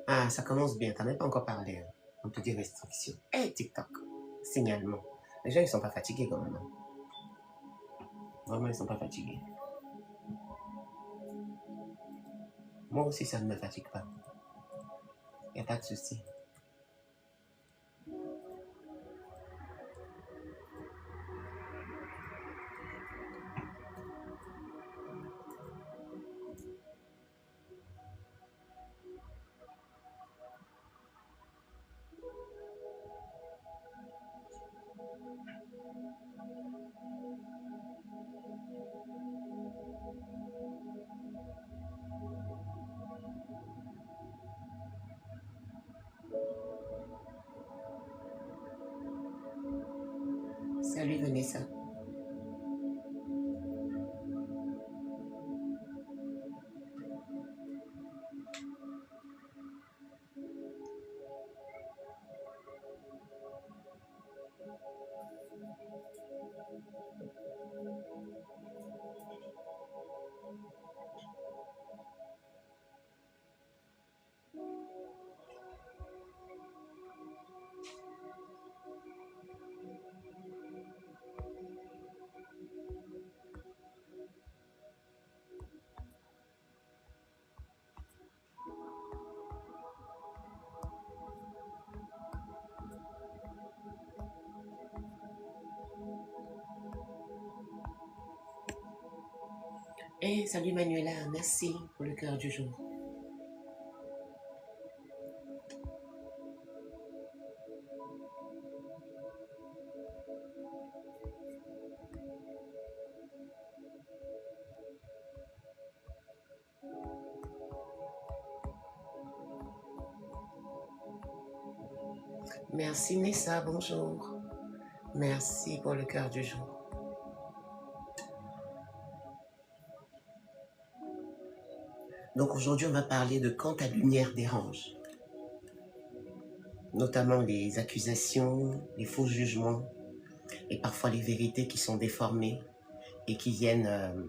Ah, ça commence bien. T'as même pas encore parlé. Hein. On te dit restriction. Hé, TikTok. Signalement. Les gens, ils sont pas fatigués quand même. Hein. Vraiment, ils sont pas fatigués. Moi aussi, ça ne me fatigue pas. Y a pas de souci. Salut Vanessa. Hey, salut Manuela. Merci pour le cœur du jour. Merci Nessa, bonjour. Merci pour le cœur du jour. Donc aujourd'hui, on va parler de quand ta lumière dérange. Notamment les accusations, les faux jugements et parfois les vérités qui sont déformées et qui viennent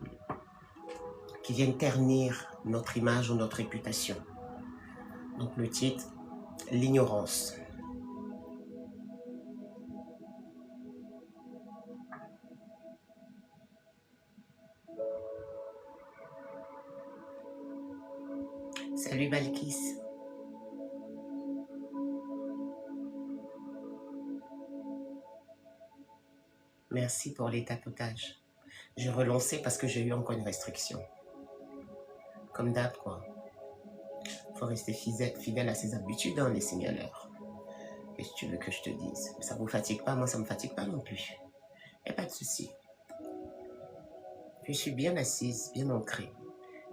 ternir notre image ou notre réputation. Donc le titre, l'ignorance. Salut Balkis. Merci pour les tapotages. J'ai relancé parce que j'ai eu encore une restriction. Comme d'hab, quoi. Faut rester fidèle à ses habitudes, hein, les signaleurs. Qu'est-ce que tu veux que je te dise? Ça vous fatigue pas? Moi, ça me fatigue pas non plus. Y a pas de souci. Je suis bien assise, bien ancrée.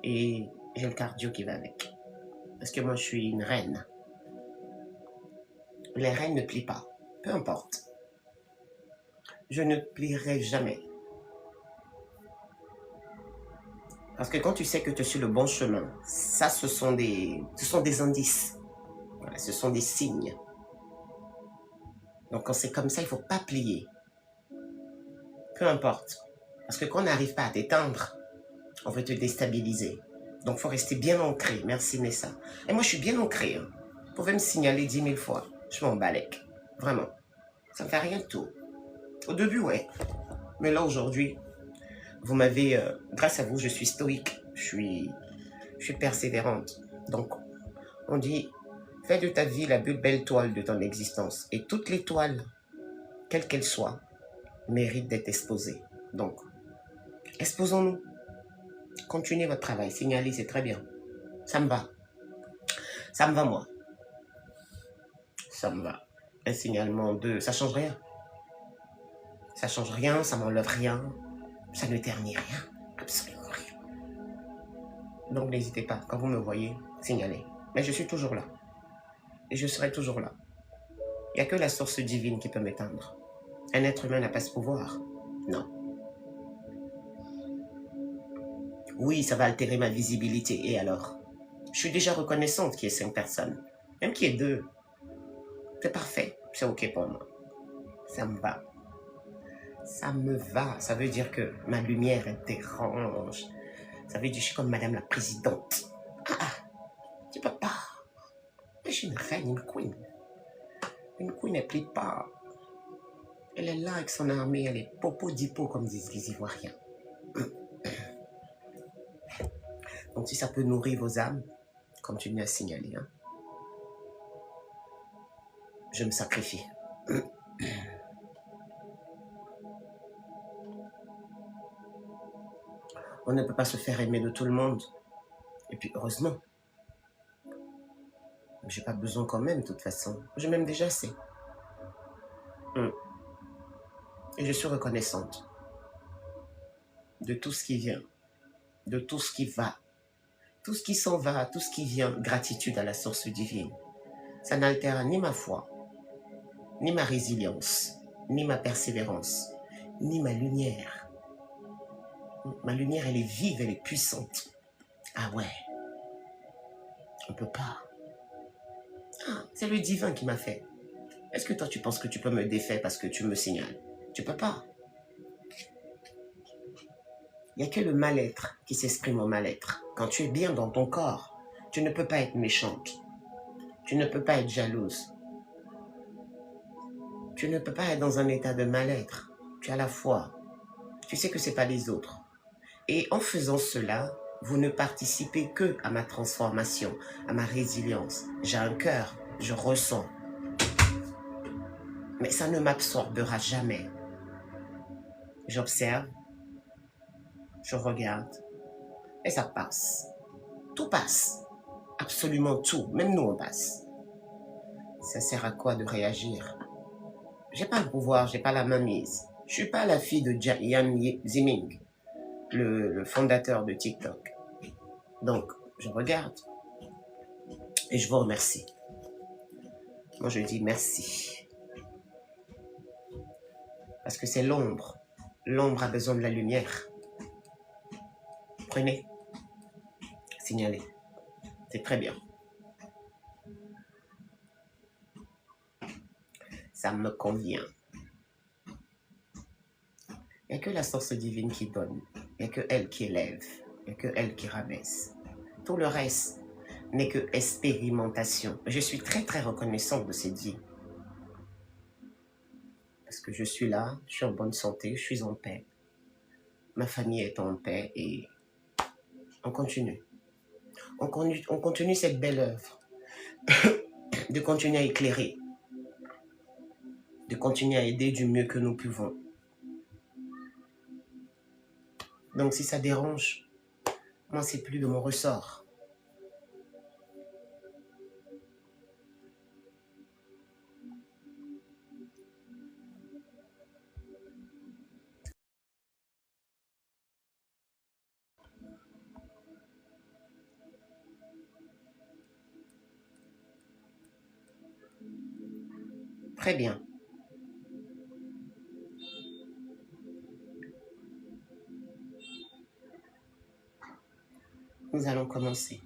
Et j'ai le cardio qui va avec. Parce que moi, je suis une reine. Les reines ne plient pas. Peu importe. Je ne plierai jamais. Parce que quand tu sais que tu es sur le bon chemin, ça, ce sont des indices. Voilà, ce sont des signes. Donc, quand c'est comme ça, il ne faut pas plier. Peu importe. Parce que quand on n'arrive pas à t'éteindre, on veut te déstabiliser. Donc, il faut rester bien ancré. Merci, Nessa. Et moi, je suis bien ancré. Hein. Vous pouvez me signaler 10 000 fois. Je m'en balèque. Vraiment. Ça ne fait rien de tout. Au début, ouais. Mais là, aujourd'hui, vous m'avez... grâce à vous, je suis stoïque. Je suis persévérante. Donc, on dit, fais de ta vie la plus belle toile de ton existence. Et toutes les toiles, quelles qu'elles soient, méritent d'être exposées. Donc, exposons-nous. Continuez votre travail. Signalez, c'est très bien. Ça me va. Ça me va, moi. Ça me va. Un signalement de... Ça change rien. Ça change rien, ça m'enlève rien. Ça ne ternit rien. Absolument rien. Donc, n'hésitez pas. Quand vous me voyez, signalez. Mais je suis toujours là. Et je serai toujours là. Il n'y a que la source divine qui peut m'éteindre. Un être humain n'a pas ce pouvoir. Non. Oui, ça va altérer ma visibilité. Et alors? Je suis déjà reconnaissante qu'il y ait 5 personnes. Même qu'il y ait 2. C'est parfait. C'est OK pour moi. Ça me va. Ça me va. Ça veut dire que ma lumière, elle dérange. Ça veut dire que je suis comme Madame la Présidente. Tu peux pas. suis une reine, une queen. Une queen, elle plie pas. Elle est là avec son armée, elle est popo dipo, comme disent les Ivoiriens. Donc si ça peut nourrir vos âmes, continuez à signaler. Hein. Je me sacrifie. On ne peut pas se faire aimer de tout le monde. Et puis, heureusement. J'ai pas besoin quand même, de toute façon. Je m'aime déjà assez. Et je suis reconnaissante de tout ce qui vient, de tout ce qui va, tout ce qui s'en va, tout ce qui vient. Gratitude à la source divine. Ça n'altère ni ma foi, ni ma résilience, ni ma persévérance, ni ma lumière. Ma lumière, elle est vive, elle est puissante. Ah ouais, on peut pas. Ah, c'est le divin qui m'a fait. Est-ce que toi, tu penses que tu peux me défaire parce que tu me signales? Tu peux pas. Il n'y a que le mal-être qui s'exprime au mal-être. Quand tu es bien dans ton corps, tu ne peux pas être méchante. Tu ne peux pas être jalouse. Tu ne peux pas être dans un état de mal-être. Tu as la foi. Tu sais que ce n'est pas les autres. Et en faisant cela, vous ne participez que à ma transformation, à ma résilience. J'ai un cœur, je ressens. Mais ça ne m'absorbera jamais. J'observe, je regarde, et ça passe. Tout passe. Absolument tout. Même nous, on passe. Ça sert à quoi de réagir? J'ai pas le pouvoir, j'ai pas la main mise. Je suis pas la fille de Yan Ziming, le fondateur de TikTok. Donc, je regarde et je vous remercie. Moi, je dis merci. Parce que c'est l'ombre. L'ombre a besoin de la lumière. Prenez. Signalez. C'est très bien. Ça me convient. Il n'y a que la source divine qui donne. Il n'y a que elle qui élève. Il n'y a que elle qui rabaisse. Tout le reste n'est que expérimentation. Je suis très très reconnaissante de cette vie. Parce que je suis là, je suis en bonne santé, je suis en paix. Ma famille est en paix et on continue. On continue cette belle œuvre. De continuer à éclairer. De continuer à aider du mieux que nous pouvons. Donc si ça dérange, moi c'est plus de mon ressort. Très bien. Nous allons commencer.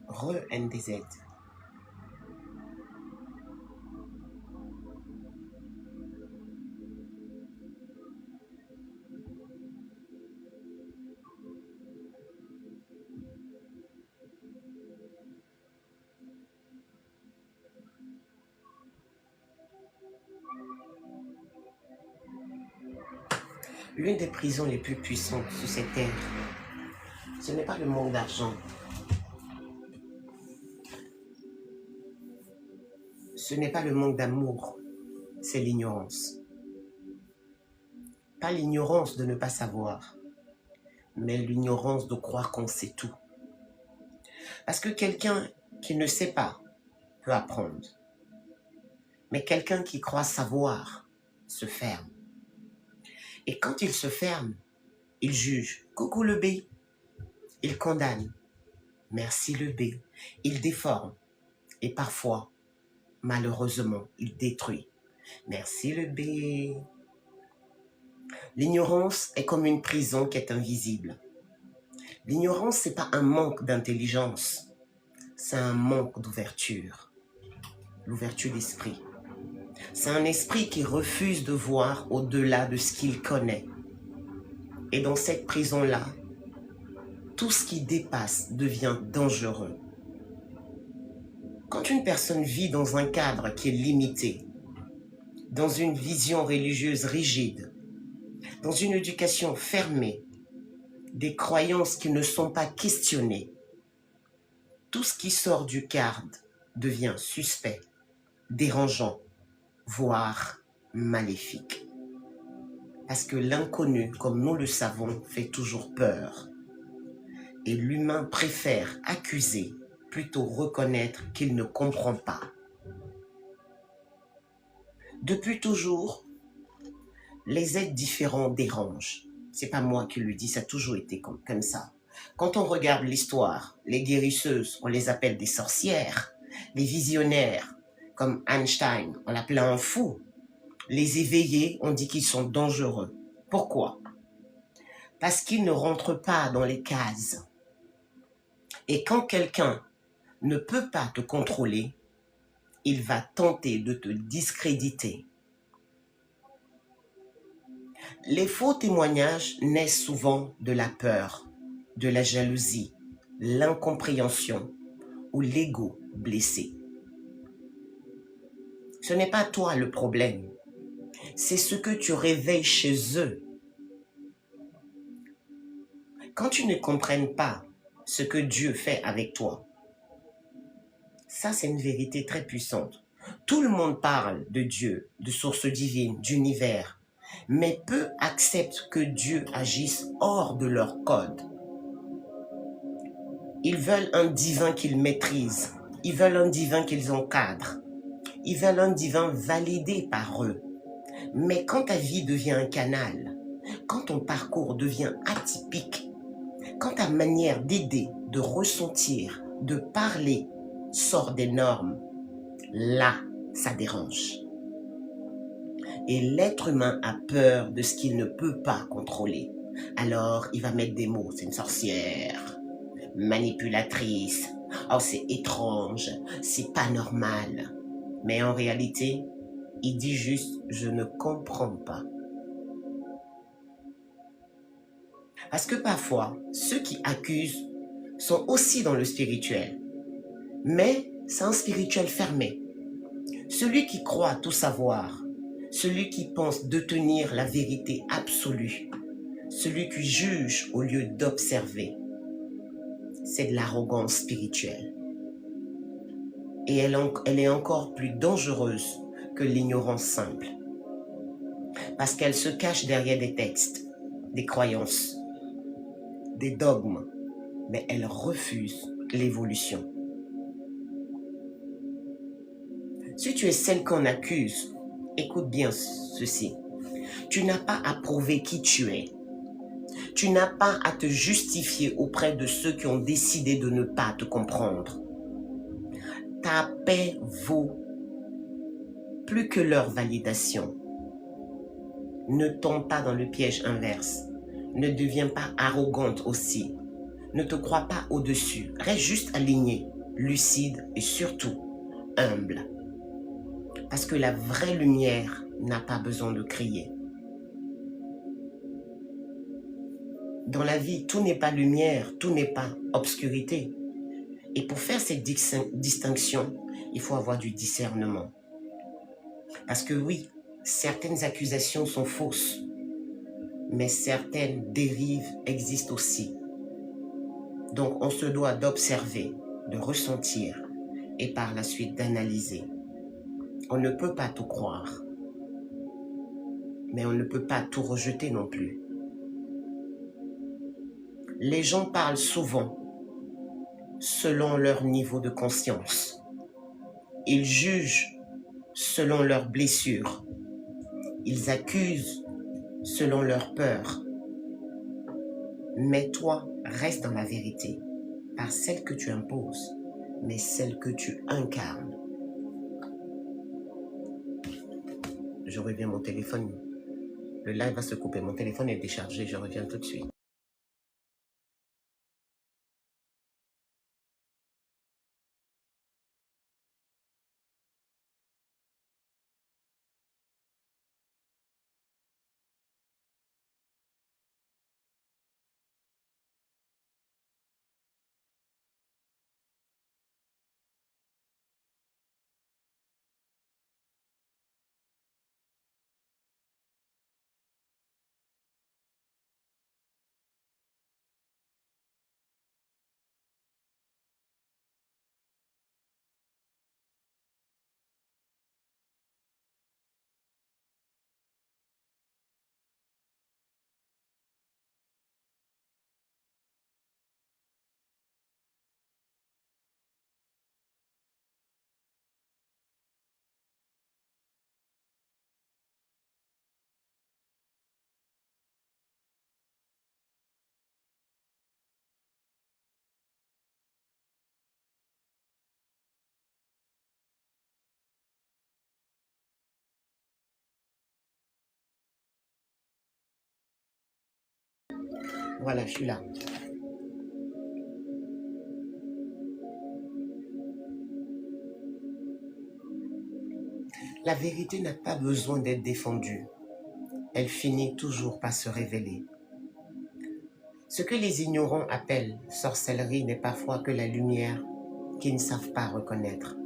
Re-NDZ. L'une des prisons les plus puissantes sur cette terre, ce n'est pas le manque d'argent. Ce n'est pas le manque d'amour, c'est l'ignorance. Pas l'ignorance de ne pas savoir, mais l'ignorance de croire qu'on sait tout. Parce que quelqu'un qui ne sait pas peut apprendre. Mais quelqu'un qui croit savoir se ferme. Et quand il se ferme, il juge. Coucou le B. Il condamne. Merci le B. Il déforme. Et parfois, malheureusement, il détruit. Merci le B. L'ignorance est comme une prison qui est invisible. L'ignorance, ce n'est pas un manque d'intelligence, c'est un manque d'ouverture. L'ouverture d'esprit. C'est un esprit qui refuse de voir au-delà de ce qu'il connaît. Et dans cette prison-là, tout ce qui dépasse devient dangereux. Quand une personne vit dans un cadre qui est limité, dans une vision religieuse rigide, dans une éducation fermée, des croyances qui ne sont pas questionnées, tout ce qui sort du cadre devient suspect, dérangeant, voire maléfique. Parce que l'inconnu, comme nous le savons, fait toujours peur. Et l'humain préfère accuser plutôt reconnaître qu'il ne comprend pas. Depuis toujours, les êtres différents dérangent. C'est pas moi qui le dis, ça a toujours été comme ça. Quand on regarde l'histoire, les guérisseuses, on les appelle des sorcières. Les visionnaires, comme Einstein, on l'appelait un fou. Les éveillés, on dit qu'ils sont dangereux. Pourquoi? Parce qu'ils ne rentrent pas dans les cases. Et quand quelqu'un ne peut pas te contrôler, il va tenter de te discréditer. Les faux témoignages naissent souvent de la peur, de la jalousie, l'incompréhension ou l'ego blessé. Ce n'est pas toi le problème, c'est ce que tu réveilles chez eux. Quand tu ne comprends pas ce que Dieu fait avec toi, ça c'est une vérité très puissante. Tout le monde parle de Dieu, de source divine, d'univers, mais peu acceptent que Dieu agisse hors de leur code. Ils veulent un divin qu'ils maîtrisent, ils veulent un divin qu'ils encadrent, ils veulent un divin validé par eux. Mais quand ta vie devient un canal, quand ton parcours devient atypique, quand ta manière d'aider, de ressentir, de parler sort des normes, là, ça dérange. Et l'être humain a peur de ce qu'il ne peut pas contrôler. Alors, il va mettre des mots. C'est une sorcière, manipulatrice. Oh, c'est étrange, c'est pas normal. Mais en réalité, il dit juste, je ne comprends pas. Parce que parfois, ceux qui accusent sont aussi dans le spirituel. Mais c'est un spirituel fermé. Celui qui croit tout savoir, celui qui pense détenir la vérité absolue, celui qui juge au lieu d'observer, c'est de l'arrogance spirituelle. Et elle est encore plus dangereuse que l'ignorance simple. Parce qu'elle se cache derrière des textes, des croyances, des dogmes, mais elle refuse l'évolution. Si tu es celle qu'on accuse, écoute bien ceci. Tu n'as pas à prouver qui tu es. Tu n'as pas à te justifier auprès de ceux qui ont décidé de ne pas te comprendre. Ta paix vaut plus que leur validation. Ne tombe pas dans le piège inverse. Ne deviens pas arrogante aussi. Ne te crois pas au-dessus. Reste juste aligné, lucide et surtout humble. Parce que la vraie lumière n'a pas besoin de crier. Dans la vie, tout n'est pas lumière, tout n'est pas obscurité. Et pour faire cette distinction, il faut avoir du discernement. Parce que oui, certaines accusations sont fausses, mais certaines dérives existent aussi. Donc on se doit d'observer, de ressentir et par la suite d'analyser. On ne peut pas tout croire, mais on ne peut pas tout rejeter non plus. Les gens parlent souvent selon leur niveau de conscience. Ils jugent selon leurs blessures. Ils accusent selon leur peur. Mais toi, reste dans la vérité, pas celle que tu imposes, mais celle que tu incarnes. reviens, mon téléphone. Le live va se couper. Mon téléphone est déchargé. Je reviens tout de suite. Voilà, je suis là. La vérité n'a pas besoin d'être défendue. Elle finit toujours par se révéler. Ce que les ignorants appellent sorcellerie n'est parfois que la lumière qu'ils ne savent pas reconnaître.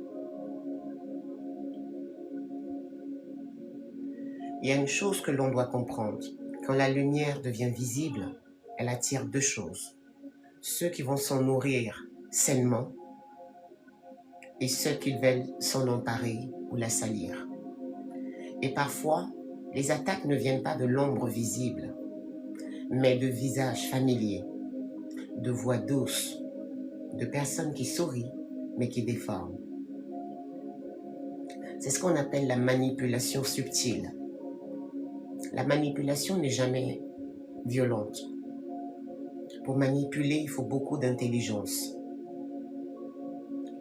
Il y a une chose que l'on doit comprendre. Quand la lumière devient visible, elle attire deux choses. Ceux qui vont s'en nourrir sainement et ceux qui veulent s'en emparer ou la salir. Et parfois, les attaques ne viennent pas de l'ombre visible, mais de visages familiers, de voix douces, de personnes qui sourient mais qui déforment. C'est ce qu'on appelle la manipulation subtile. La manipulation n'est jamais violente. Pour manipuler, il faut beaucoup d'intelligence.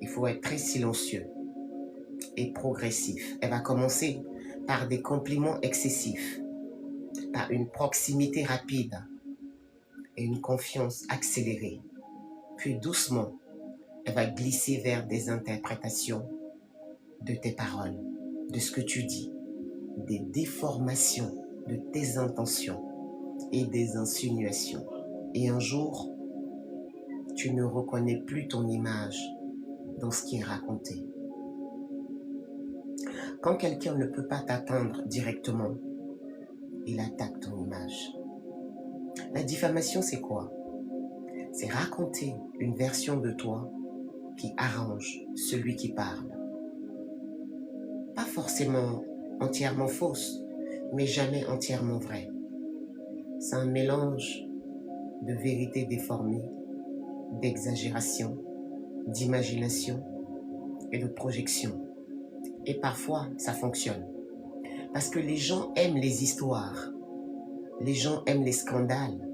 Il faut être très silencieux et progressif. Elle va commencer par des compliments excessifs, par une proximité rapide et une confiance accélérée. Puis doucement, elle va glisser vers des interprétations de tes paroles, de ce que tu dis, des déformations de tes intentions et des insinuations. Et un jour, tu ne reconnais plus ton image dans ce qui est raconté. Quand quelqu'un ne peut pas t'atteindre directement, il attaque ton image. La diffamation, c'est quoi? C'est raconter une version de toi qui arrange celui qui parle. Pas forcément entièrement fausse, mais jamais entièrement vraie. C'est un mélange de vérité déformée, d'exagération, d'imagination et de projection. Et parfois, ça fonctionne. Parce que les gens aiment les histoires. Les gens aiment les scandales.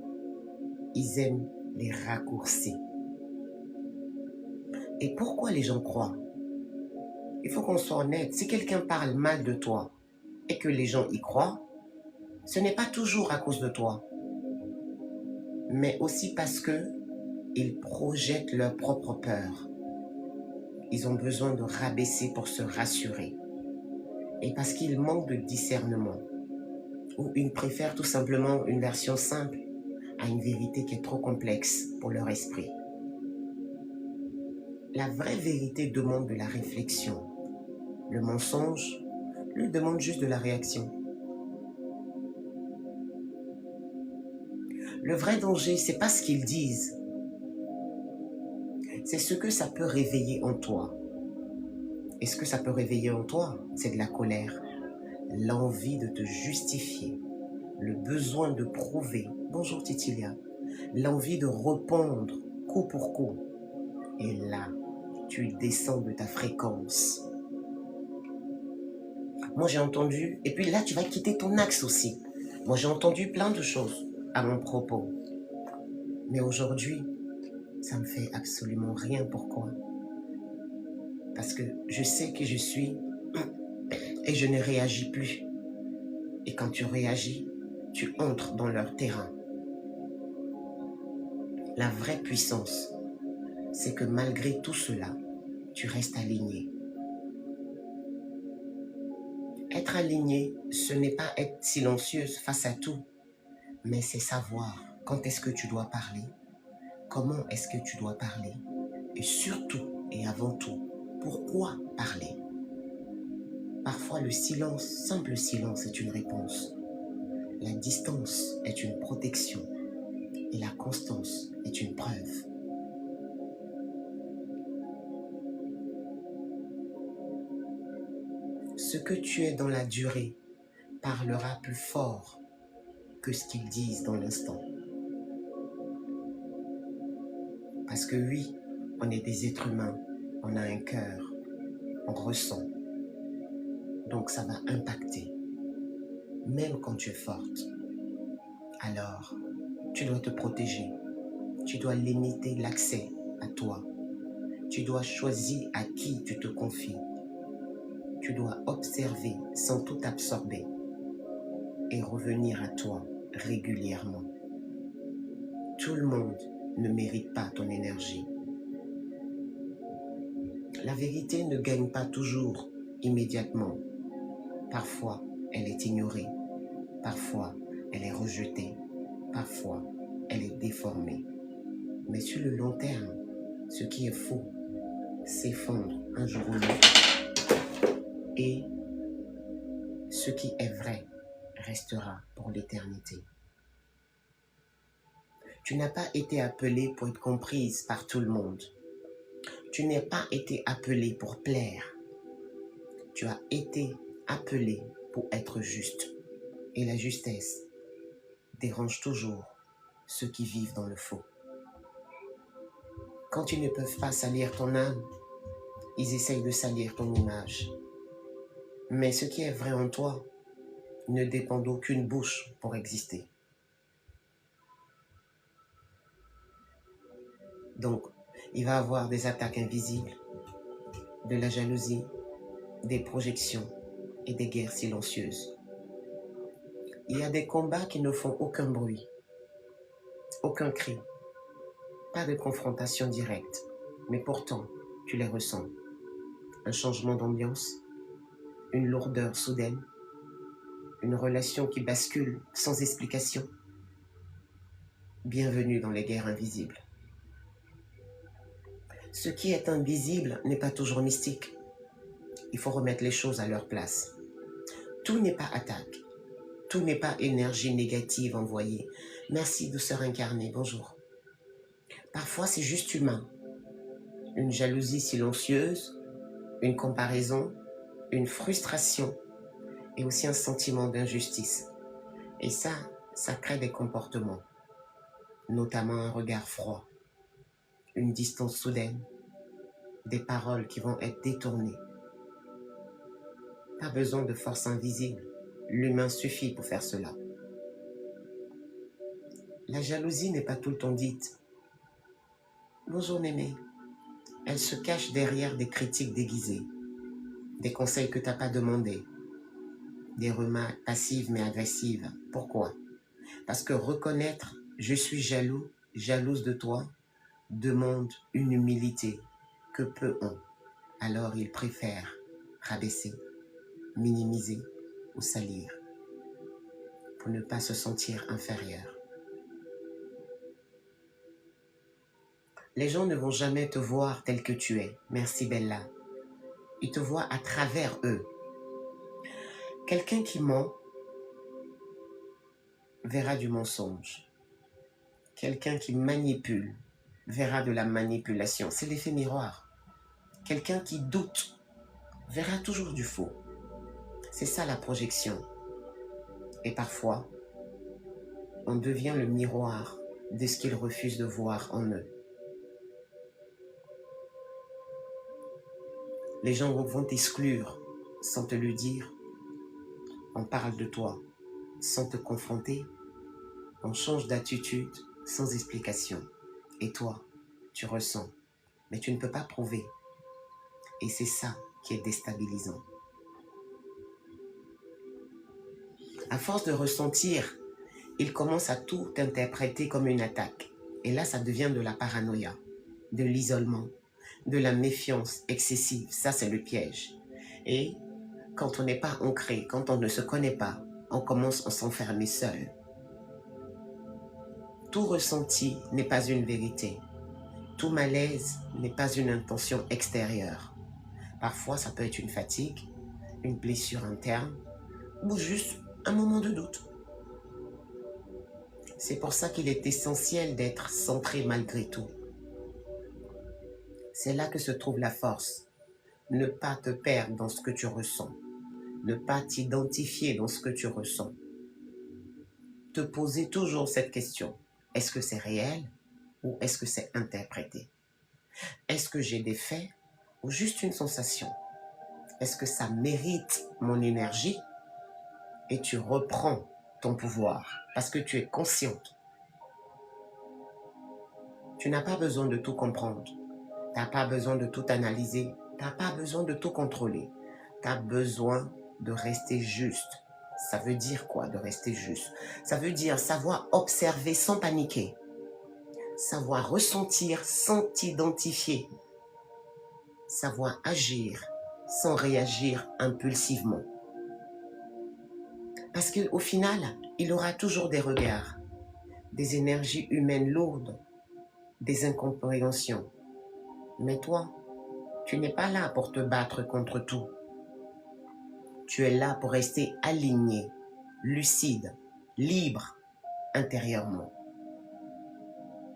Ils aiment les raccourcis. Et pourquoi les gens croient? Il faut qu'on soit honnête. Si quelqu'un parle mal de toi et que les gens y croient, ce n'est pas toujours à cause de toi, mais aussi parce qu'ils projettent leur propre peur. Ils ont besoin de rabaisser pour se rassurer. Et parce qu'ils manquent de discernement. Ou ils préfèrent tout simplement une version simple à une vérité qui est trop complexe pour leur esprit. La vraie vérité demande de la réflexion. Le mensonge, lui, demande juste de la réaction. Le vrai danger, c'est pas ce qu'ils disent. C'est ce que ça peut réveiller en toi. Et ce que ça peut réveiller en toi, c'est de la colère, l'envie de te justifier, le besoin de prouver. Bonjour Titilia. L'envie de répondre coup pour coup. Et là, tu descends de ta fréquence. Moi, j'ai entendu, et puis là, tu vas quitter ton axe aussi. Moi, j'ai entendu plein de choses à mon propos. Mais aujourd'hui, ça me fait absolument rien. Pourquoi? Parce que je sais qui je suis et je ne réagis plus. Et quand tu réagis, tu entres dans leur terrain. La vraie puissance, c'est que malgré tout cela, tu restes aligné. Être aligné, ce n'est pas être silencieuse face à tout, mais c'est savoir quand est-ce que tu dois parler, comment est-ce que tu dois parler, et surtout et avant tout, pourquoi parler. Parfois, le silence, simple silence, est une réponse. La distance est une protection et la constance est une preuve. Ce que tu es dans la durée parlera plus fort que ce qu'ils disent dans l'instant. Parce que oui, on est des êtres humains, on a un cœur, on ressent. Donc ça va impacter, même quand tu es forte. Alors, tu dois te protéger. Tu dois limiter l'accès à toi. Tu dois choisir à qui tu te confies. Tu dois observer sans tout absorber et revenir à toi régulièrement. Tout le monde ne mérite pas ton énergie. La vérité ne gagne pas toujours immédiatement. Parfois, elle est ignorée. Parfois, elle est rejetée. Parfois, elle est déformée. Mais sur le long terme, ce qui est faux s'effondre un jour ou l'autre. Et ce qui est vrai restera pour l'éternité. Tu n'as pas été appelée pour être comprise par tout le monde. Tu n'as pas été appelée pour plaire. Tu as été appelée pour être juste. Et la justesse dérange toujours ceux qui vivent dans le faux. Quand ils ne peuvent pas salir ton âme, ils essayent de salir ton image. Mais ce qui est vrai en toi ne dépend d'aucune bouche pour exister. Donc, il va y avoir des attaques invisibles, de la jalousie, des projections et des guerres silencieuses. Il y a des combats qui ne font aucun bruit, aucun cri, pas de confrontation directe, mais pourtant, tu les ressens. Un changement d'ambiance, une lourdeur soudaine, une relation qui bascule sans explication. Bienvenue dans les guerres invisibles. Ce qui est invisible n'est pas toujours mystique. Il faut remettre les choses à leur place. Tout n'est pas attaque. Tout n'est pas énergie négative envoyée. Merci, douceur incarnée, bonjour. Parfois, c'est juste humain. Une jalousie silencieuse, une comparaison, une frustration et aussi un sentiment d'injustice. Et ça crée des comportements, notamment un regard froid, une distance soudaine, des paroles qui vont être détournées. Pas besoin de force invisible, l'humain suffit pour faire cela. La jalousie n'est pas tout le temps dite. Bonjour Mémé. Elle se cache derrière des critiques déguisées, des conseils que tu n'as pas demandés, des remarques passives mais agressives. Pourquoi? Parce que reconnaître « je suis jaloux, jalouse de toi » demande une humilité que peu ont. Alors ils préfèrent rabaisser, minimiser ou salir pour ne pas se sentir inférieurs. Les gens ne vont jamais te voir tel que tu es. Merci Bella. Ils te voient à travers eux. Quelqu'un qui ment verra du mensonge. Quelqu'un qui manipule verra de la manipulation. C'est l'effet miroir. Quelqu'un qui doute verra toujours du faux. C'est ça la projection. Et parfois, on devient le miroir de ce qu'ils refusent de voir en eux. Les gens vont t'exclure sans te le dire. On parle de toi sans te confronter. On change d'attitude sans explication. Et toi, tu ressens, mais tu ne peux pas prouver. Et c'est ça qui est déstabilisant. À force de ressentir, il commence à tout interpréter comme une attaque. Et là, ça devient de la paranoïa, de l'isolement, de la méfiance excessive. Ça, c'est le piège. Et quand on n'est pas ancré, quand on ne se connaît pas, on commence à s'enfermer seul. Tout ressenti n'est pas une vérité. Tout malaise n'est pas une intention extérieure. Parfois, ça peut être une fatigue, une blessure interne ou juste un moment de doute. C'est pour ça qu'il est essentiel d'être centré malgré tout. C'est là que se trouve la force. Ne pas te perdre dans ce que tu ressens. Ne pas t'identifier dans ce que tu ressens. Te poser toujours cette question. Est-ce que c'est réel ou est-ce que c'est interprété? Est-ce que j'ai des faits ou juste une sensation? Est-ce que ça mérite mon énergie? Et tu reprends ton pouvoir parce que tu es consciente. Tu n'as pas besoin de tout comprendre. Tu n'as pas besoin de tout analyser. Tu n'as pas besoin de tout contrôler. Tu as besoin de rester juste. Ça veut dire quoi de rester juste? Ça veut dire savoir observer sans paniquer. Savoir ressentir sans t'identifier. Savoir agir sans réagir impulsivement. Parce qu'au final, il aura toujours des regards, des énergies humaines lourdes, des incompréhensions. Mais toi, tu n'es pas là pour te battre contre tout. Tu es là pour rester aligné, lucide, libre intérieurement.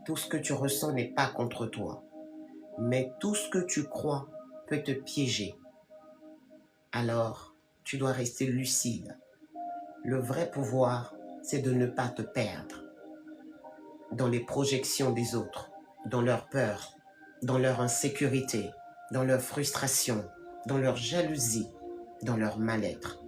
Tout ce que tu ressens n'est pas contre toi, mais tout ce que tu crois peut te piéger. Alors, tu dois rester lucide. Le vrai pouvoir, c'est de ne pas te perdre dans les projections des autres, dans leur peur, dans leur insécurité, dans leur frustration, dans leur jalousie, dans leur mal-être.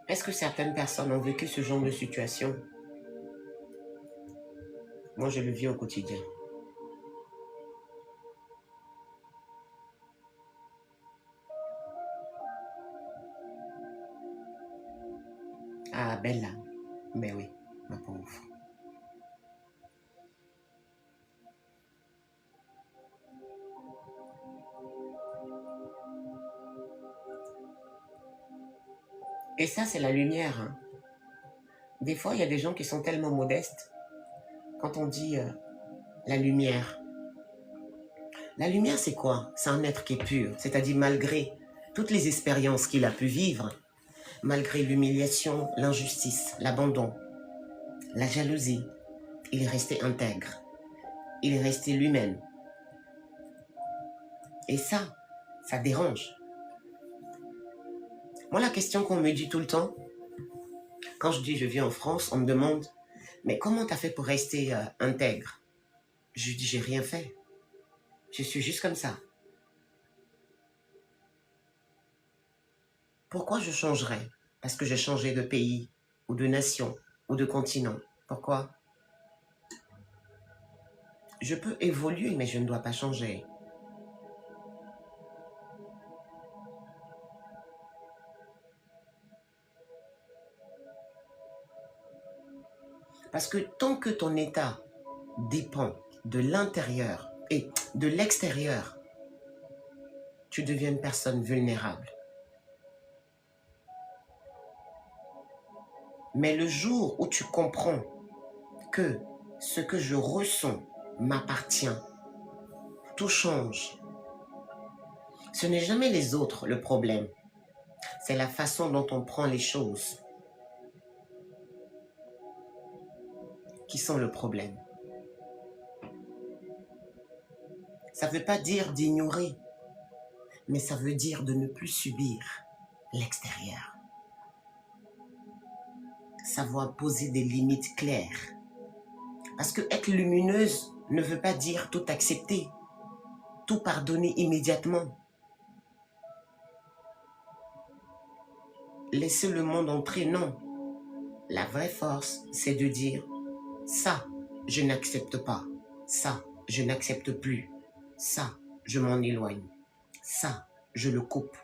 Est-ce que certaines personnes ont vécu ce genre de situation? Moi, je le vis au quotidien. Ah, Bella. Mais oui, ma pauvre. Et ça, c'est la lumière. Hein. Des fois, il y a des gens qui sont tellement modestes. Quand on dit la lumière, c'est quoi? C'est un être qui est pur. C'est-à-dire malgré toutes les expériences qu'il a pu vivre, malgré l'humiliation, l'injustice, l'abandon, la jalousie, il est resté intègre. Il est resté lui-même. Et ça dérange. Moi, la question qu'on me dit tout le temps, quand je dis je vis en France, on me demande, mais comment t'as fait pour rester intègre? Je dis, j'ai rien fait. Je suis juste comme ça. Pourquoi je changerais? Parce que j'ai changé de pays, ou de nation, ou de continent. Pourquoi? Je peux évoluer, mais je ne dois pas changer. Parce que tant que ton état dépend de l'intérieur et de l'extérieur, tu deviens une personne vulnérable. Mais le jour où tu comprends que ce que je ressens m'appartient, tout change. Ce n'est jamais les autres le problème. C'est la façon dont on prend les choses qui sont le problème. Ça ne veut pas dire d'ignorer, mais ça veut dire de ne plus subir l'extérieur. Savoir poser des limites claires. Parce que être lumineuse ne veut pas dire tout accepter, tout pardonner immédiatement. Laisser le monde entrer, non. La vraie force, c'est de dire, ça, je n'accepte pas. Ça, je n'accepte plus. Ça, je m'en éloigne. Ça, je le coupe.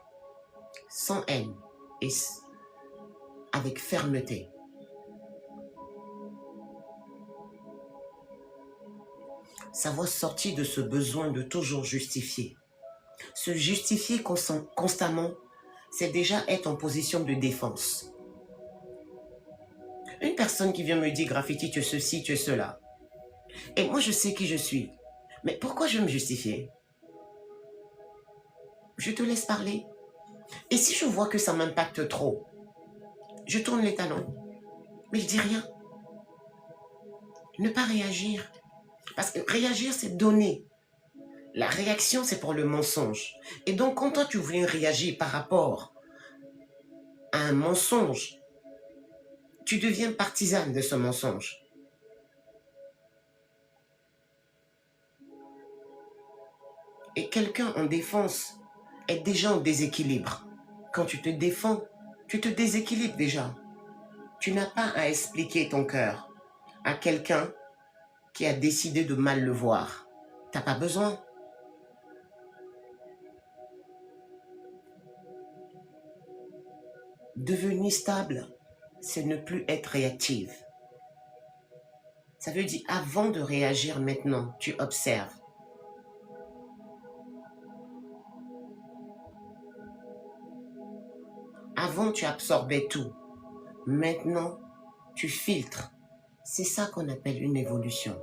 Sans haine et avec fermeté. Savoir sortir de ce besoin de toujours justifier. Se justifier constamment, c'est déjà être en position de défense. Une personne qui vient me dire, Graffiti, tu es ceci, tu es cela. Et moi, je sais qui je suis. Mais pourquoi je vais me justifier? Je te laisse parler. Et si je vois que ça m'impacte trop, je tourne les talons. Mais je dis rien. Ne pas réagir. Parce que réagir, c'est donner. La réaction, c'est pour le mensonge. Et donc, quand toi, tu voulais réagir par rapport à un mensonge, tu deviens partisane de ce mensonge. Et quelqu'un en défense est déjà en déséquilibre. Quand tu te défends, tu te déséquilibres déjà. Tu n'as pas à expliquer ton cœur à quelqu'un qui a décidé de mal le voir. Tu n'as pas besoin. Devenir stable, c'est ne plus être réactive. Ça veut dire avant de réagir maintenant, tu observes. Avant, tu absorbais tout. Maintenant, tu filtres. C'est ça qu'on appelle une évolution.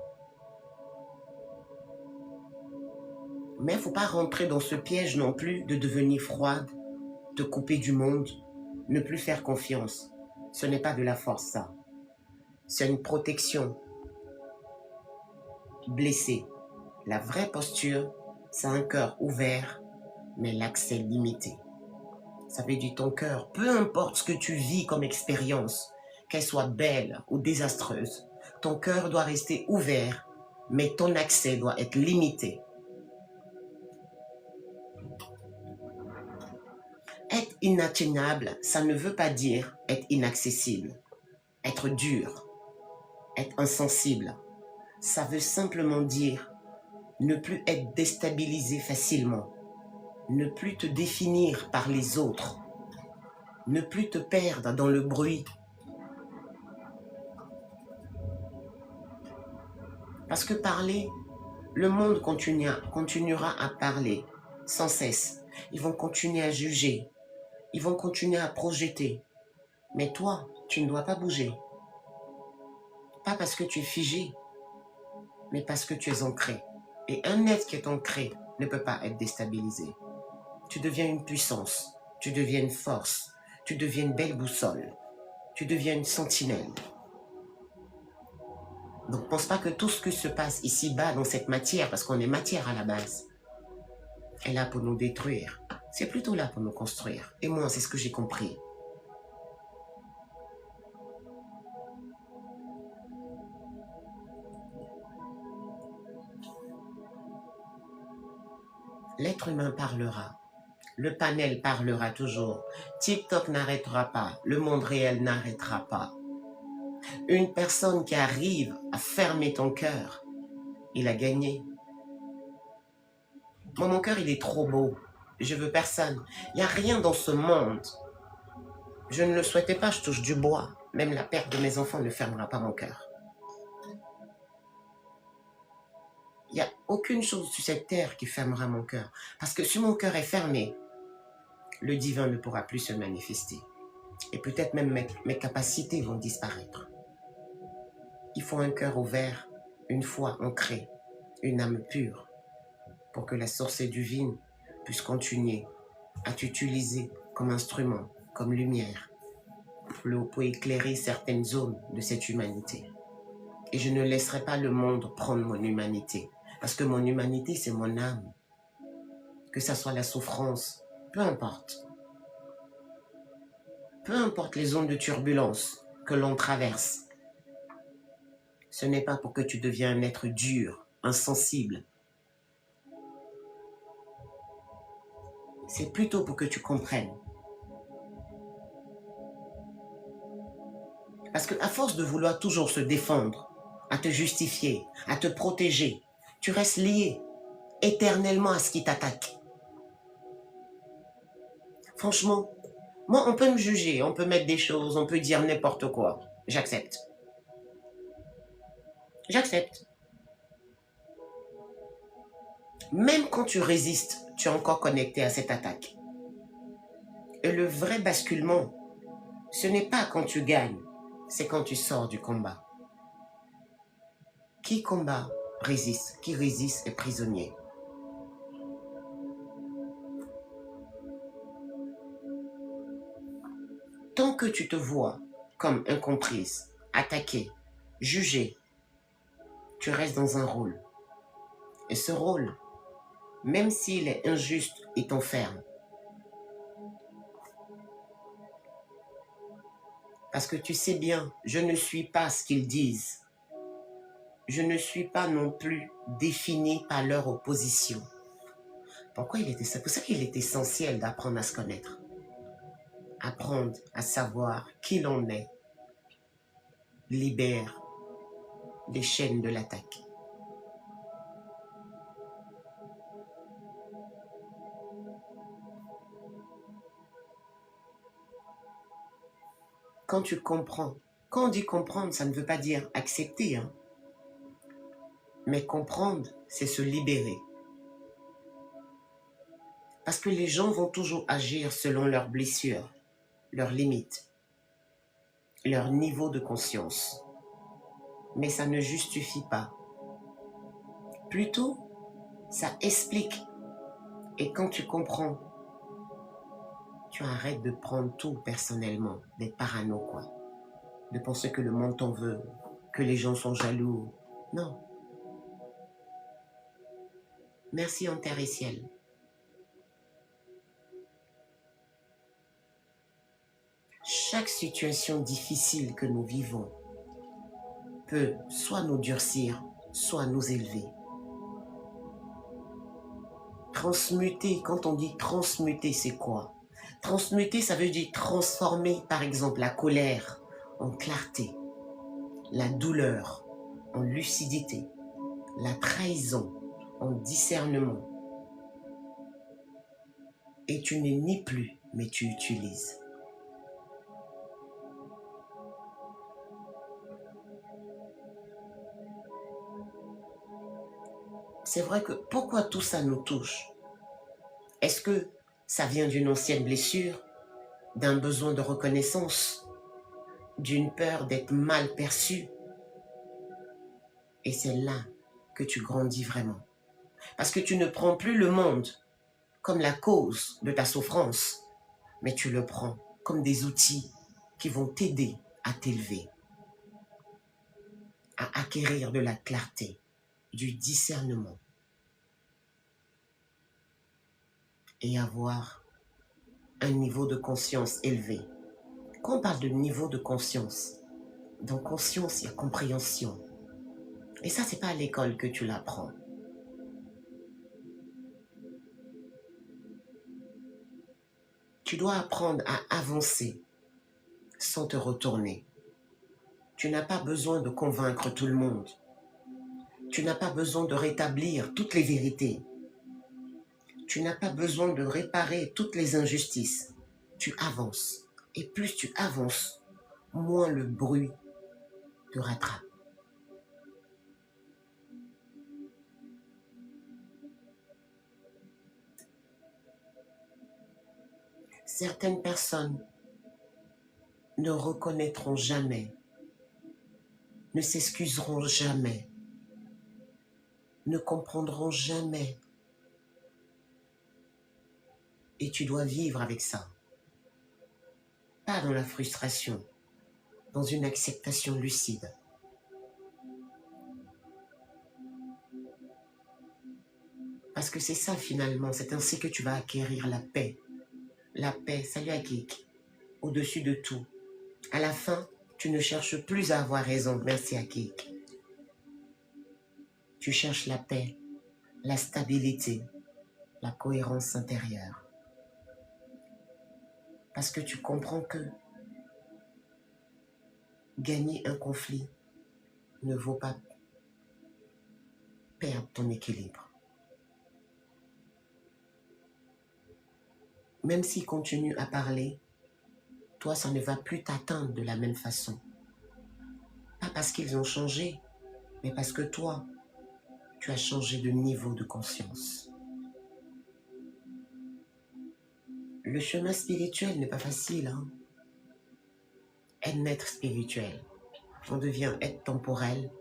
Mais il ne faut pas rentrer dans ce piège non plus de devenir froide, de couper du monde, ne plus faire confiance. Ce n'est pas de la force, ça. C'est une protection. Blessée. La vraie posture, c'est un cœur ouvert, mais l'accès limité. Ça veut dire ton cœur, peu importe ce que tu vis comme expérience, qu'elle soit belle ou désastreuse, ton cœur doit rester ouvert, mais ton accès doit être limité. Être inatteignable, ça ne veut pas dire être inaccessible, être dur, être insensible. Ça veut simplement dire ne plus être déstabilisé facilement, ne plus te définir par les autres, ne plus te perdre dans le bruit. Parce que parler, le monde continuera à parler sans cesse. Ils vont continuer à juger, ils vont continuer à projeter. Mais toi, tu ne dois pas bouger. Pas parce que tu es figé, mais parce que tu es ancré. Et un être qui est ancré ne peut pas être déstabilisé. Tu deviens une puissance, tu deviens une force, tu deviens une belle boussole, tu deviens une sentinelle. Donc, pense pas que tout ce qui se passe ici-bas dans cette matière, parce qu'on est matière à la base, est là pour nous détruire. C'est plutôt là pour nous construire. Et moi, c'est ce que j'ai compris. L'être humain parlera. Le panel parlera toujours. TikTok n'arrêtera pas. Le monde réel n'arrêtera pas. Une personne qui arrive à fermer ton cœur, il a gagné. Moi, mon cœur, il est trop beau. Je veux personne. Il n'y a rien dans ce monde. Je ne le souhaitais pas, je touche du bois. Même la perte de mes enfants ne fermera pas mon cœur. Il n'y a aucune chose sur cette terre qui fermera mon cœur. Parce que si mon cœur est fermé, le divin ne pourra plus se manifester. Et peut-être même mes capacités vont disparaître. Il faut un cœur ouvert, une foi ancrée, une âme pure, pour que la source divine puisse continuer à t'utiliser comme instrument, comme lumière, pour éclairer certaines zones de cette humanité. Et je ne laisserai pas le monde prendre mon humanité, parce que mon humanité, c'est mon âme. Que ça soit la souffrance, peu importe. Peu importe les zones de turbulence que l'on traverse, Ce n'est pas pour que tu deviens un être dur, insensible. C'est plutôt pour que tu comprennes. Parce qu'à force de vouloir toujours se défendre, à te justifier, à te protéger, tu restes lié éternellement à ce qui t'attaque. Franchement, moi, on peut me juger, on peut mettre des choses, on peut dire n'importe quoi. J'accepte. J'accepte. Même quand tu résistes, tu es encore connecté à cette attaque. Et le vrai basculement, ce n'est pas quand tu gagnes, c'est quand tu sors du combat. Qui combat résiste, qui résiste est prisonnier. Tant que tu te vois comme incomprise, attaquée, jugée, tu restes dans un rôle. Et ce rôle, même s'il est injuste, il t'enferme. Parce que tu sais bien, je ne suis pas ce qu'ils disent. Je ne suis pas non plus défini par leur opposition. Pourquoi c'est pour ça qu'il est essentiel d'apprendre à se connaître. Apprendre à savoir qui l'on est libère les chaînes de l'attaque. Quand tu comprends, quand on dit comprendre, ça ne veut pas dire accepter, hein. Mais comprendre, c'est se libérer. Parce que les gens vont toujours agir selon leurs blessures, leurs limites, leur niveau de conscience. Mais ça ne justifie pas. Plutôt, ça explique. Et quand tu comprends, tu arrêtes de prendre tout personnellement, d'être parano, quoi. De penser que le monde t'en veut, que les gens sont jaloux. Non. Merci en terre et ciel. Chaque situation difficile que nous vivons peut soit nous durcir, soit nous élever. Transmuter, quand on dit transmuter, c'est quoi? Transmuter, ça veut dire transformer, par exemple, la colère en clarté, la douleur en lucidité, la trahison en discernement. Et tu n'es ni plus, mais tu utilises. C'est vrai que pourquoi tout ça nous touche? Est-ce que ça vient d'une ancienne blessure, d'un besoin de reconnaissance, d'une peur d'être mal perçu? Et c'est là que tu grandis vraiment. Parce que tu ne prends plus le monde comme la cause de ta souffrance, mais tu le prends comme des outils qui vont t'aider à t'élever, à acquérir de la clarté, du discernement et avoir un niveau de conscience élevé. Quand on parle de niveau de conscience, dans conscience, il y a compréhension. Et ça, c'est pas à l'école que tu l'apprends. Tu dois apprendre à avancer sans te retourner. Tu n'as pas besoin de convaincre tout le monde. Tu n'as pas besoin de rétablir toutes les vérités. Tu n'as pas besoin de réparer toutes les injustices. Tu avances. Et plus tu avances, moins le bruit te rattrape. Certaines personnes ne reconnaîtront jamais, ne s'excuseront jamais, ne comprendront jamais. Et tu dois vivre avec ça. Pas dans la frustration, dans une acceptation lucide. Parce que c'est ça finalement, c'est ainsi que tu vas acquérir la paix. La paix, salut Akik, au-dessus de tout. À la fin, tu ne cherches plus à avoir raison. Merci Akik. Tu cherches la paix, la stabilité, la cohérence intérieure. Parce que tu comprends que gagner un conflit ne vaut pas perdre ton équilibre. Même s'ils continuent à parler, toi, ça ne va plus t'atteindre de la même façon. Pas parce qu'ils ont changé, mais parce que toi, tu as changé de niveau de conscience. Le chemin spirituel n'est pas facile, hein? Être spirituel. On devient être temporel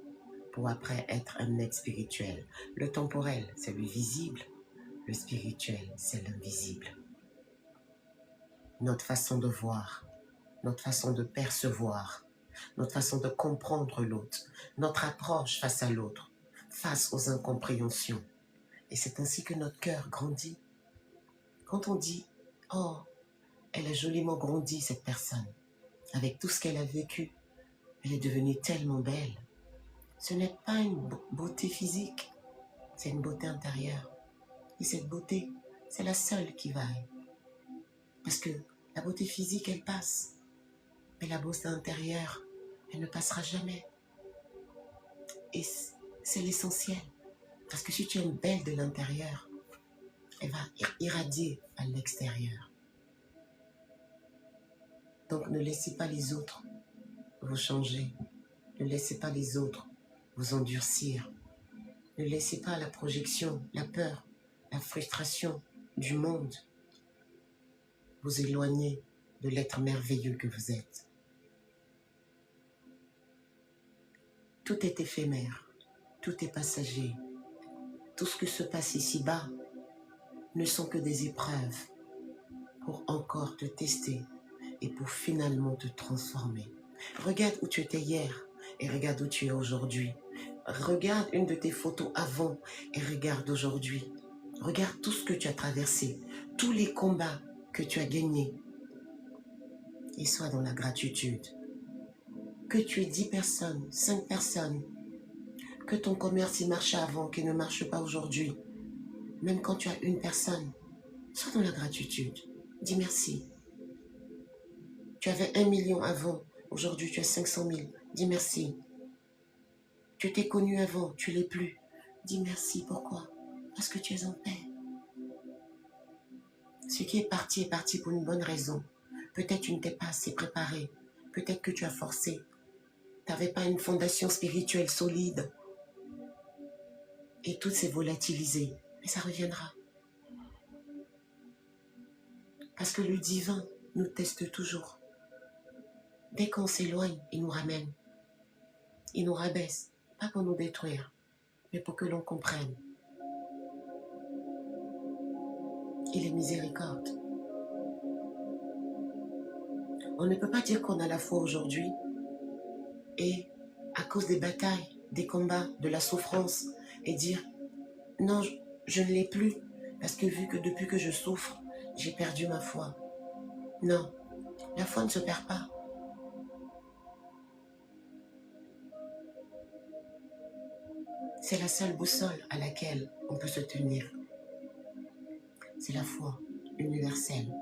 pour après être un être spirituel. Le temporel, c'est le visible. Le spirituel, c'est l'invisible. Notre façon de voir, notre façon de percevoir, notre façon de comprendre l'autre, notre approche face à l'autre, face aux incompréhensions. Et c'est ainsi que notre cœur grandit. Quand on dit « Oh, elle a joliment grandi cette personne, avec tout ce qu'elle a vécu, elle est devenue tellement belle », ce n'est pas une beauté physique, c'est une beauté intérieure. Et cette beauté, c'est la seule qui vaille. Parce que la beauté physique, elle passe. Mais la beauté intérieure, elle ne passera jamais. Et c'est l'essentiel. Parce que si tu es belle de l'intérieur, elle va irradier à l'extérieur. Donc ne laissez pas les autres vous changer. Ne laissez pas les autres vous endurcir. Ne laissez pas la projection, la peur, la frustration du monde vous éloigner de l'être merveilleux que vous êtes. Tout est éphémère, tout est passager. Tout ce qui se passe ici-bas ne sont que des épreuves pour encore te tester et pour finalement te transformer. Regarde où tu étais hier et regarde où tu es aujourd'hui. Regarde une de tes photos avant et regarde aujourd'hui. Regarde tout ce que tu as traversé, tous les combats que tu as gagnés. Et sois dans la gratitude. Que tu aies 10 personnes, 5 personnes, que ton commerce y marchait avant, qu'il ne marche pas aujourd'hui. Même quand tu as une personne, sois dans la gratitude. Dis merci. Tu avais 1 million avant, aujourd'hui tu as 500 000. Dis merci. Tu t'es connu avant, tu l'es plus. Dis merci. Pourquoi? Parce que tu es en paix. Ce qui est parti pour une bonne raison. Peut-être tu ne t'es pas assez préparé. Peut-être que tu as forcé. Tu n'avais pas une fondation spirituelle solide. Et tout s'est volatilisé. Mais ça reviendra. Parce que le divin nous teste toujours. Dès qu'on s'éloigne, il nous ramène. Il nous rabaisse. Pas pour nous détruire, mais pour que l'on comprenne. Il est miséricorde. On ne peut pas dire qu'on a la foi aujourd'hui et à cause des batailles, des combats, de la souffrance et dire non, je ne l'ai plus parce que vu que depuis que je souffre, j'ai perdu ma foi. Non, la foi ne se perd pas. C'est la seule boussole à laquelle on peut se tenir. C'est la foi universelle,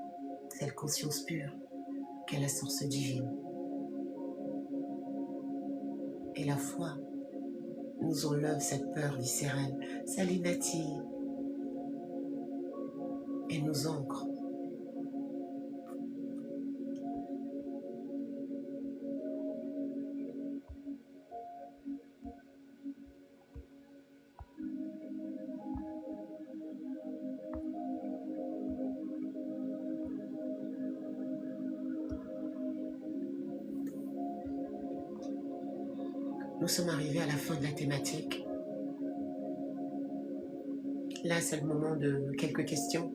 c'est la conscience pure qu'est la source divine. Et la foi nous enlève cette peur viscérale, Salut Nati, et nous ancre. Nous sommes arrivés à la fin de la thématique. Là, c'est le moment de quelques questions.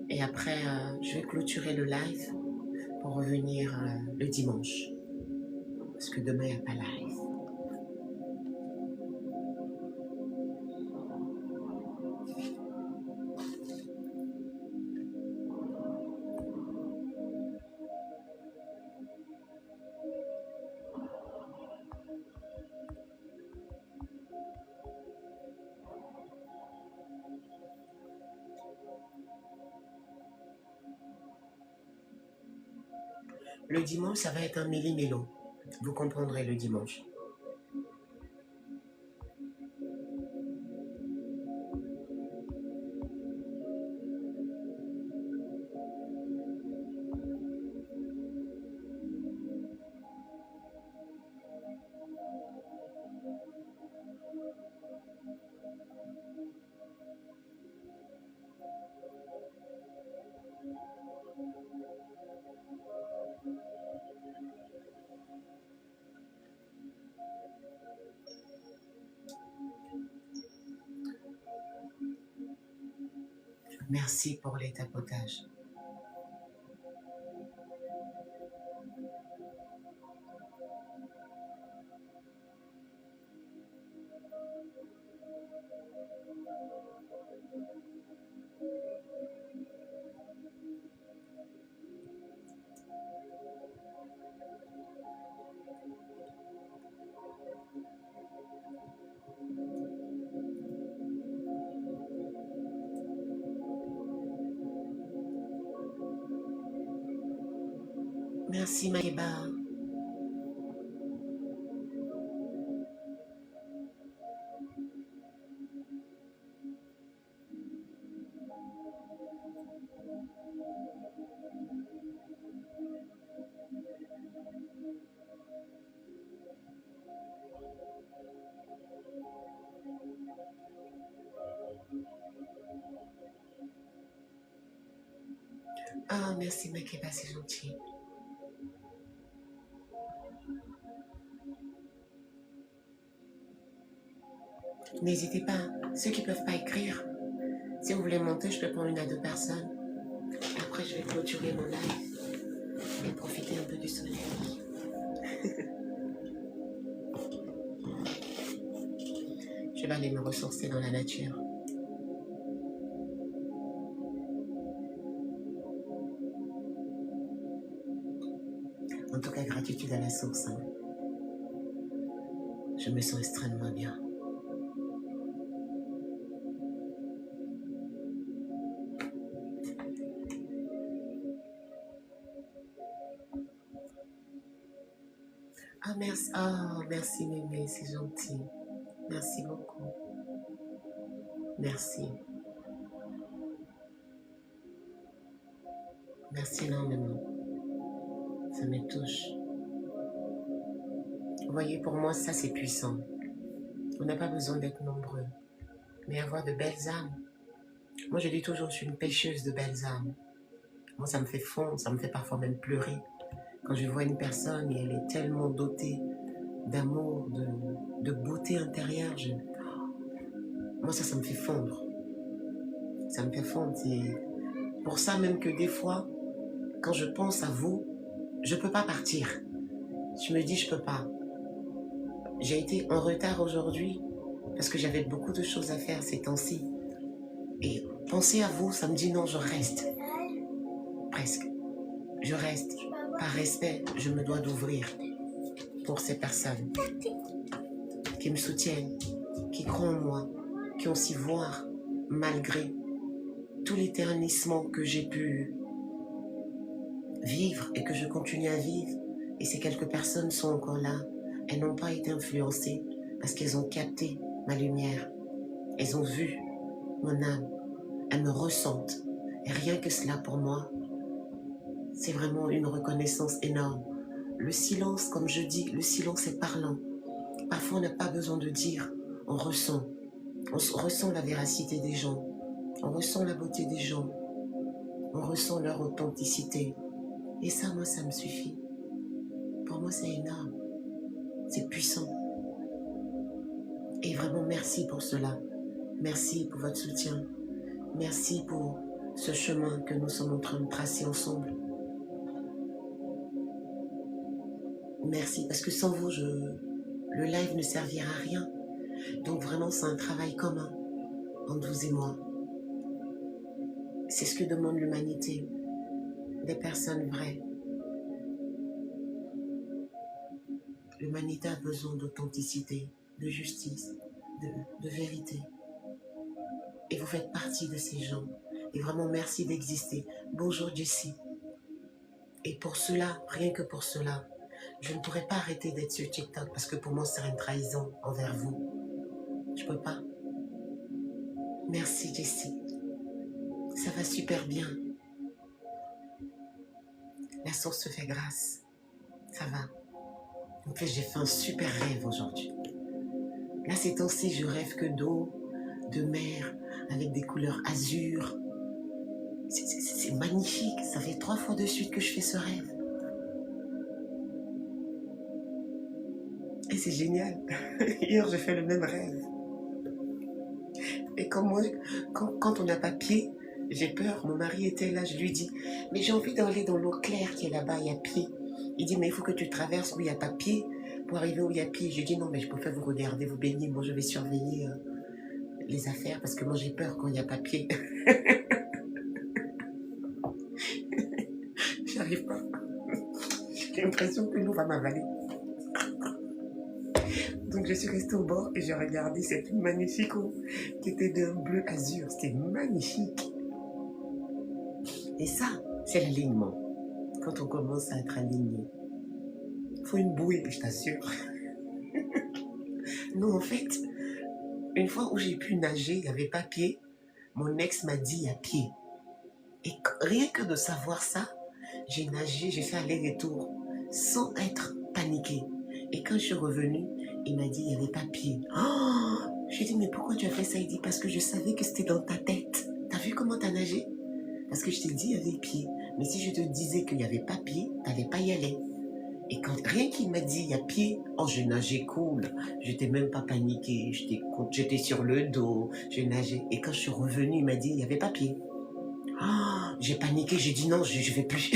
Et après, je vais clôturer le live pour revenir le dimanche. Parce que demain, il n'y a pas live. Le dimanche, ça va être un méli-mélo. Vous comprendrez le dimanche. Merci pour les tapotages. Merci Maïba. Ah, merci Makeba, c'est gentil. N'hésitez pas, ceux qui ne peuvent pas écrire, si vous voulez monter, je peux prendre 1 à 2 personnes. Après, je vais clôturer mon live et profiter un peu du soleil. Je vais aller me ressourcer dans la nature. En tout cas, gratitude à la source. Hein. Je me sens extrêmement bien. Ah, merci. Oh, merci Mémé, c'est gentil. Merci beaucoup. Merci. Merci énormément. Ça me touche. Vous voyez, pour moi, ça, c'est puissant. On n'a pas besoin d'être nombreux, mais avoir de belles âmes. Moi, je dis toujours, je suis une pêcheuse de belles âmes. Moi, ça me fait fondre, ça me fait parfois même pleurer. Quand je vois une personne et elle est tellement dotée d'amour, de beauté intérieure, moi, ça me fait fondre. Ça me fait fondre. C'est pour ça même que des fois, quand je pense à vous, je ne peux pas partir. Je me dis, je ne peux pas. J'ai été en retard aujourd'hui parce que j'avais beaucoup de choses à faire ces temps-ci. Et penser à vous, ça me dit non, je reste. Presque. Je reste. Par respect, je me dois d'ouvrir pour ces personnes qui me soutiennent, qui croient en moi, qui ont su voir, malgré tout l'éternisme que j'ai pu vivre et que je continue à vivre. Et ces quelques personnes sont encore là. Elles n'ont pas été influencées parce qu'elles ont capté ma lumière. Elles ont vu mon âme. Elles me ressentent. Et rien que cela pour moi, c'est vraiment une reconnaissance énorme. Le silence, comme je dis, le silence est parlant. Parfois, on n'a pas besoin de dire, on ressent. On ressent la véracité des gens. On ressent la beauté des gens. On ressent leur authenticité. Et ça, moi, ça me suffit. Pour moi, c'est énorme. C'est puissant. Et vraiment, merci pour cela. Merci pour votre soutien. Merci pour ce chemin que nous sommes en train de tracer ensemble. Merci, parce que sans vous, le live ne servira à rien. Donc vraiment, c'est un travail commun entre vous et moi. C'est ce que demande l'humanité. Des personnes vraies. L'humanité a besoin d'authenticité, de justice, de vérité. Et vous faites partie de ces gens. Et vraiment, merci d'exister. Bonjour Jessie. Et pour cela, rien que pour cela, je ne pourrais pas arrêter d'être sur TikTok parce que pour moi, c'est une trahison envers vous. Je peux pas. Merci Jessie. Ça va super bien. La source te fait grâce. Ça va. En fait, j'ai fait un super rêve aujourd'hui. Là, ces temps-ci, je rêve que d'eau, de mer, avec des couleurs azur. C'est magnifique. Ça fait 3 fois de suite que je fais ce rêve. Et c'est génial. Hier, j'ai fait le même rêve. Et comme moi, quand on n'a pas pied, j'ai peur. Mon mari était là, je lui dis, mais j'ai envie d'aller dans l'eau claire qui est là-bas, il y a pied. Il dit, mais il faut que tu traverses où il n'y a pas pied pour arriver où il y a pied. Je dis, non, mais je préfère vous regarder, vous baigner. Moi, je vais surveiller les affaires parce que moi, j'ai peur quand il n'y a pas pied. J'arrive pas. J'ai l'impression que l'eau va m'avaler. Donc je suis restée au bord et j'ai regardé cette magnifique eau qui était d'un bleu azur. C'était magnifique. Et ça, c'est l'alignement. Quand on commence à être aligné, il faut une bouée, je t'assure. Non, en fait, une fois où j'ai pu nager, il n'y avait pas pied, mon ex m'a dit il y a pied. Et rien que de savoir ça, j'ai nagé, j'ai fait aller-retour sans être paniquée. Et quand je suis revenue, il m'a dit il n'y avait pas pied. Oh, j'ai dit mais pourquoi tu as fait ça? Il dit parce que je savais que c'était dans ta tête. T'as vu comment t'as nagé? Parce que je t'ai dit il y avait pied. Mais si je te disais qu'il n'y avait pas pied, t'allais pas y aller. Et quand rien qu'il m'a dit il y a pied, oh je nageais cool. J'étais même pas paniquée. J'étais sur le dos, je nageais. Et quand je suis revenue, il m'a dit il n'y avait pas pied. Oh, j'ai paniqué, j'ai dit non, je vais plus.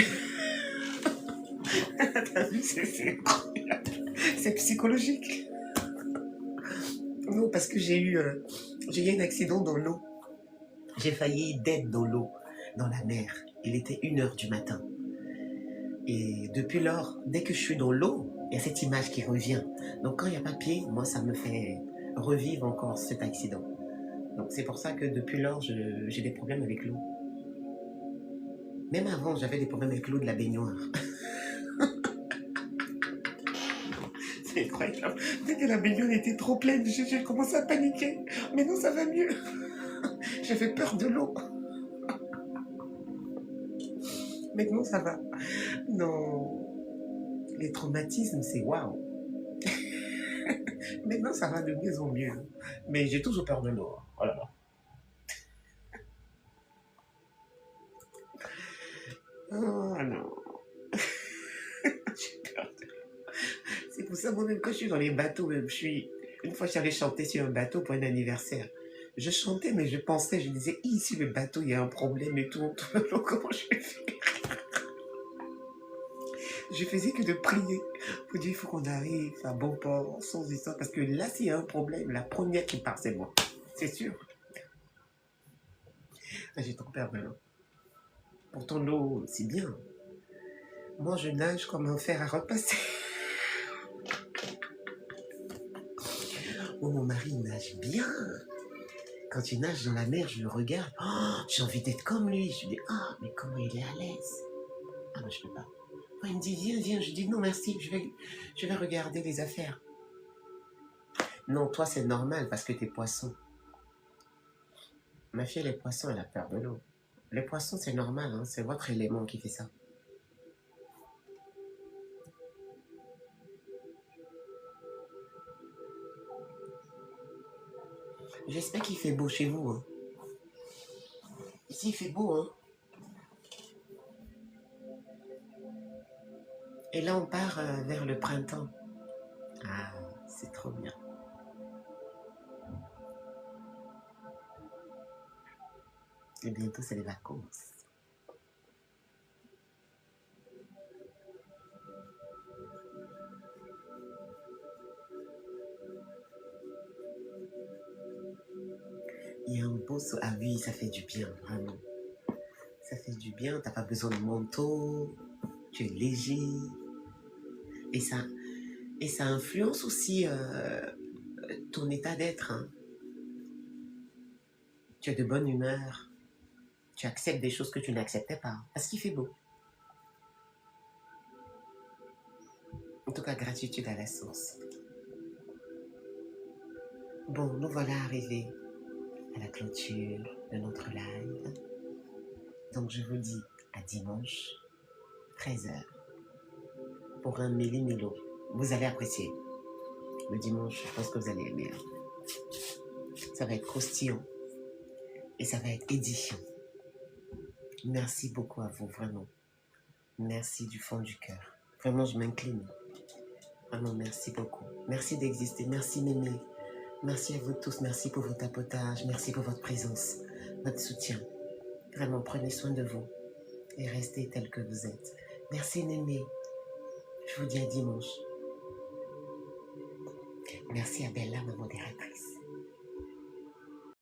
T'as vu, c'est psychologique. Non, parce que j'ai eu un accident dans l'eau. J'ai failli d'être dans l'eau, dans la mer. Il était 1h du matin. Et depuis lors, dès que je suis dans l'eau, il y a cette image qui revient. Donc quand il n'y a pas pied, moi, ça me fait revivre encore cet accident. Donc c'est pour ça que depuis lors, j'ai des problèmes avec l'eau. Même avant, j'avais des problèmes avec l'eau de la baignoire. C'est incroyable. Dès que la baignoire était trop pleine, j'ai commencé à paniquer. Mais non, ça va mieux. J'avais peur de l'eau. Maintenant, ça va. Non. Les traumatismes, c'est waouh. Maintenant, ça va de mieux en mieux. Mais j'ai toujours peur de l'eau. Voilà. Oh non. J'ai peur de l'eau. C'est pour ça, moi-même, quand je suis dans les bateaux, même, une fois, j'allais chanter sur un bateau pour un anniversaire. Je chantais, mais je pensais, je disais, ici, le bateau, il y a un problème et tout. Comment je vais faire? Je faisais que de prier pour dire il faut qu'on arrive à bon port, sans histoire. Parce que là, s'il y a un problème, la première qui part, c'est moi. C'est sûr. Ah, j'ai trop peur de l'eau. Pourtant, l'eau, c'est bien. Moi, je nage comme un fer à repasser. Oh, mon mari, il nage bien. Quand il nage dans la mer, je le regarde. Oh, j'ai envie d'être comme lui. Je dis, ah, mais comment il est à l'aise. Ah, moi, je peux pas. Quand il me dit, viens, viens, je dis, non, merci, je vais regarder les affaires. Non, toi, c'est normal parce que t'es poisson. Ma fille, les poissons, elle a peur de l'eau. Les poissons, c'est normal, hein, c'est votre élément qui fait ça. J'espère qu'il fait beau chez vous. Hein. Ici, il fait beau. Hein. Et là, on part vers le printemps. Ah, c'est trop bien. Et bientôt, c'est les vacances. Il y a un beau soleil. Ah oui, ça fait du bien, vraiment. Ça fait du bien, t'as pas besoin de manteau, tu es léger. Et ça influence aussi ton état d'être. Hein. Tu es de bonne humeur. Tu acceptes des choses que tu n'acceptais pas. Parce qu'il fait beau. tout cas, gratitude à la source. Bon, nous voilà arrivés à la clôture de notre live. Donc, je vous dis à dimanche, 13h, pour un Méli-Mélo. Vous allez apprécier. Le dimanche, je pense que vous allez aimer. Ça va être croustillant et ça va être édifiant. Merci beaucoup à vous, vraiment. Merci du fond du cœur. Vraiment, je m'incline. Vraiment, merci beaucoup. Merci d'exister. Merci, Mémé. Merci à vous tous. Merci pour vos tapotages. Merci pour votre présence, votre soutien. Vraiment, prenez soin de vous et restez tel que vous êtes. Merci, Mémé. Je vous dis à dimanche. Merci à Bella, ma modératrice.